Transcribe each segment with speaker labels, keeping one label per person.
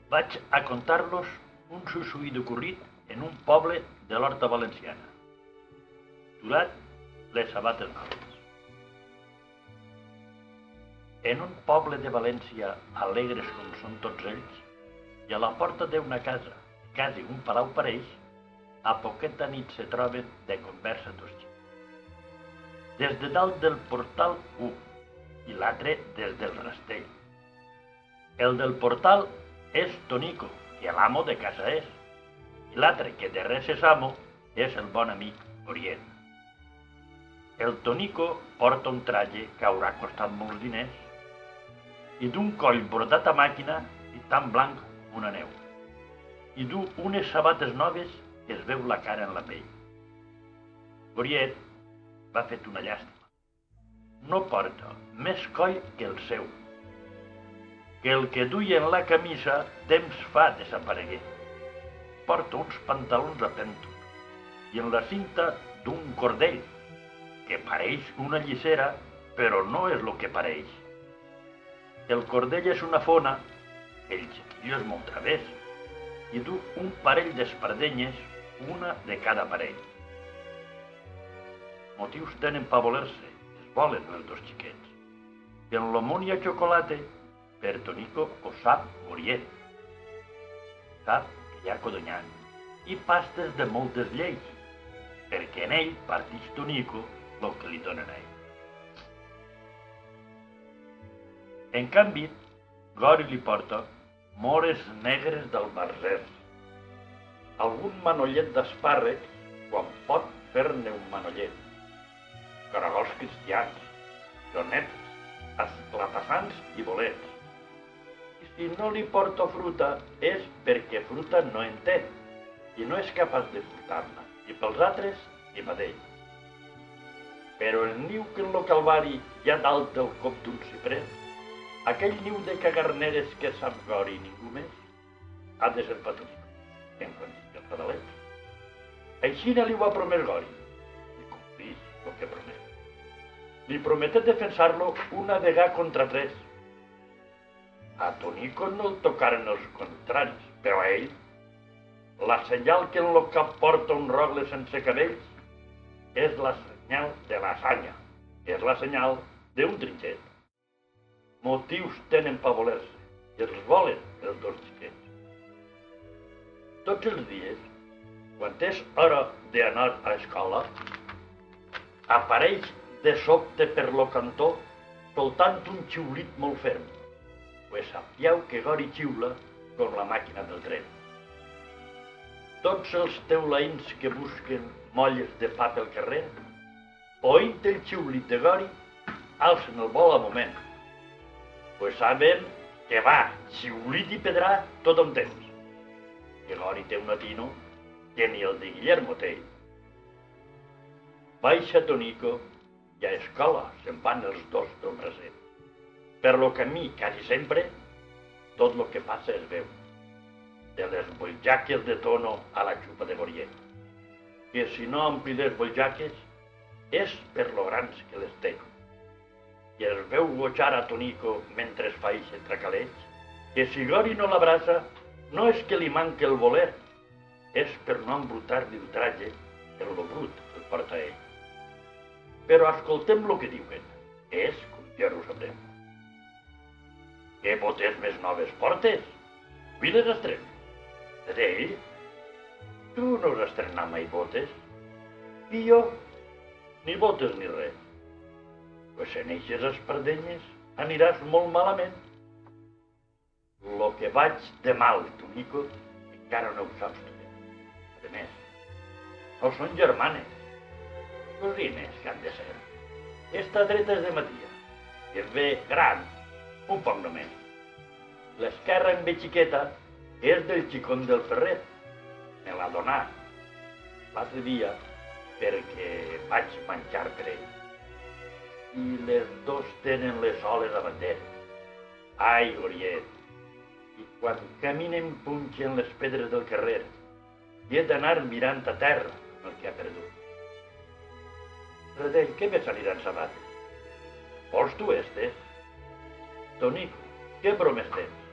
Speaker 1: Vaig a contar-los un sussuït ocorrit en un poble de l'Horta Valenciana, titulat Les Sabates Noves. En un poble de València, alegres com són tots ells, i a la porta d'una casa, quasi un palau pareix, a poqueta nit se troben de conversa dos xics. Des de dalt del portal un, i l'altre des del rastell. El del portal és Tonico, que l'amo de casa és, i l'altre, que de res és amo, és el bon amic Orient. El Tonico porta un traje que haurà costat molts diners i d'un coll bordat a màquina i tan blanc com una neu. I du unes sabates noves que es veu la cara en la pell. Orient va fet una llàstima. No porta més coll que el seu, que el que duia en la camisa temps fa desapareguer. Porta uns pantalons a pentos i en la cinta d'un cordell, que pareix una llicera, però no és el que pareix. El cordell és una fona, el chiquillo és molt través, i du un parell d'espardenyes, una de cada parell. Motius tenen pa voler-se, es volen els dos xiquets. I en l'ammonia xocolate, per Tonico ho sap Orient. Sap que hi ha codonyant i pastes de moltes lleis, perquè en ell partix Tonico el que li donen a ell. En canvi, Gori li porta mores negres del Barzer, algun manollet d'espàrrec quan pot fer-ne un manollet, caragols cristians, llonetes, esclatassants i bolets. I si no li porto fruta és perquè fruta no en té i no és capaç de furtar-la, i pels altres i per ell. Però el niu que en lo Calvari hi ha dalt del cop d'un ciprés, aquell niu de cagarneres que sap Gori i ningú més, ha de ser patònic, en quan digui el padalet. Aixina li ho ha promès Gori, i complís el que promet. Li prometé defensar-lo una vegada contra tres. A Tonico no el tocaren els contraris, però a ell, la senyal que en lo cap porta un rogle sense cabells és la senyal de la sanya, és la senyal d'un trinxet. Motius tenen pa voler-se, i els volen els dos xiquets. Tots els dies, quan és hora d'anar a escola, apareix de sobte per lo cantó soltant un xiulit molt ferm, pues sapieu que Gori xiula com la màquina del tren. Tots els teulaïns que busquen molles de pa pel carrer, oint el xiulit de Gori, alcen el vol a moment, pues saben que va xiulit i pedrar tot un temps, que Gori té un atino que ni el de Guillermo té. Baixa Tonico i a escola se'n van els dos del braser. Per lo camí, quasi sempre, tot lo que passa es veu. De les boijaques de Tono a la xupa de Gorient, que si no ompli les boijaques és per lo grans que les té. I es veu gojar a Tonico mentre es fa eixe tracaleig, que si Gori no l'abraça, no és que li manque el voler, és per no embrutar-li el traje per lo brut que el porta ell. Però escoltem lo que diuen, és com ja ho sabrem. Què botes més noves portes? Avui les estrem. És ell? Tu no has estrenat mai botes? I jo? Ni botes ni res. Pues en eixes espardenyes aniràs molt malament. Lo que vaig de mal, Tonico, encara no ho saps tu bé. A més, no són germanes, cosines que han de ser. Esta dreta és de Matia, que es ve gran, un poc només. L'esquerra en ve xiqueta és del xicón del Ferret. Me l'ha donat l'altre dia perquè vaig menjar per ell. I les dos tenen les oles a bandera. Ai, Goriet, i quan caminen punxen les pedres del carrer i he d'anar mirant a terra el que ha perdut. Però d'ell, què més aniran sabates? Vols tu estes? Tonico, què bromes tens?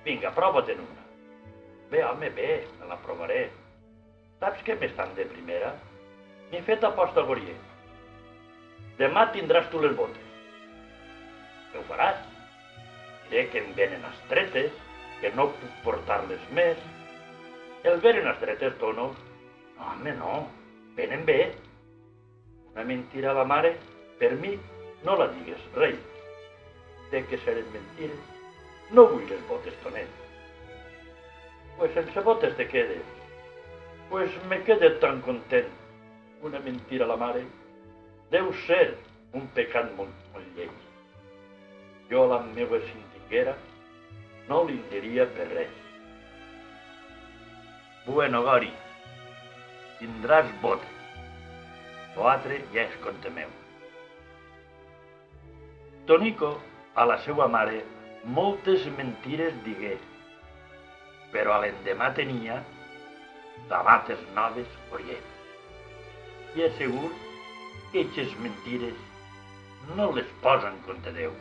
Speaker 1: Vinga, prova-te'n una. Bé, home, bé, me la provaré. Saps què m'estan de primera? M'he fet aposta a Gorier. Demà tindràs tu les botes. Què ho faràs? Diré que em venen estretes, que no puc portar-les més. El venen estretes, Tono? No, home, no. Venen bé. Una mentira a la mare, per mi, no la digues, rei. Sé que seren mentires. No vull les botes, Tonet. Pues sense botes te quedes. Pues me quede tan content. Una mentira a la mare deu ser un pecat molt lleig. Jo a la meva cintinguera no li diria per res. Bueno, Gori, tindràs botes. L'altre ja és compte meu. Tonico a la seva mare moltes mentires digué, però a l'endemà tenia sabates noves orient. I és segur que aquestes mentires no les posa en compte Déu.